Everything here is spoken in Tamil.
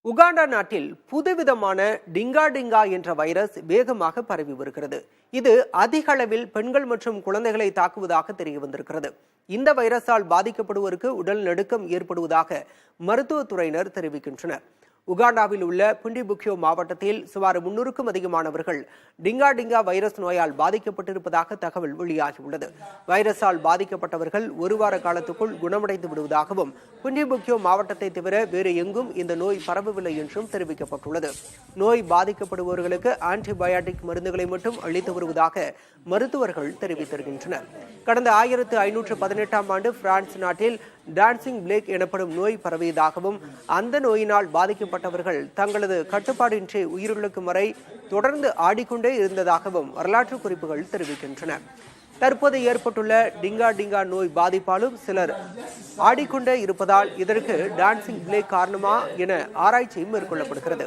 உகாண்டா நாட்டில் புதுவிதமான டிங்கா டிங்கா என்ற வைரஸ் வேகமாக பரவி வருகிறது. இது அதிக அளவில் பெண்கள் மற்றும் குழந்தைகளை தாக்குவதாக தெரிய வந்திருக்கிறது. இந்த வைரஸால் பாதிக்கப்படுவோருக்கு உடல் நடுக்கம் ஏற்படுவதாக மருத்துவத்துறையினர் தெரிவிக்கின்றனர். உகாண்டாவில் உள்ள புண்டிபுக்கியோ மாவட்டத்தில் சுமார் 300க்கும் அதிகமானவர்கள் டிங்கா டிங்கா வைரஸ் நோயால் பாதிக்கப்பட்டிருப்பதாக தகவல் வெளியாகியுள்ளது. வைரஸால் பாதிக்கப்பட்டவர்கள் ஒரு வார காலத்துக்குள் குணமடைந்து விடுவதாகவும், புண்டிபுக்கியோ மாவட்டத்தை தவிர வேறு எங்கும் இந்த நோய் பரவவில்லை என்றும் தெரிவிக்கப்பட்டுள்ளது. நோய் பாதிக்கப்படுபவர்களுக்கு ஆன்டிபயாட்டிக் மருந்துகளை மட்டும் அளித்து வருவதாக மருத்துவர்கள் தெரிவித்திருக்கின்றனர். கடந்த 1518ஆம் ஆண்டு பிரான்ஸ் நாட்டில் டான்சிங் பிளேக் எனப்படும் நோய் பரவியதாகவும், அந்த நோயினால் பாதிக்கப்பட்டவர்கள் தங்களது கட்டுப்பாடின்றி உயிரிழக்கும் வரை தொடர்ந்து ஆடிக்கொண்டே இருந்ததாகவும் வரலாற்று குறிப்புகள் தெரிவிக்கின்றன. தற்போது ஏற்பட்டுள்ள டிங்கா டிங்கா நோய் பாதிப்பாலும் சிலர் ஆடிக்கொண்டே இருப்பதால் இதற்கு டான்சிங் பிளேக் காரணமா என ஆராய்ச்சி மேற்கொள்ளப்படுகிறது.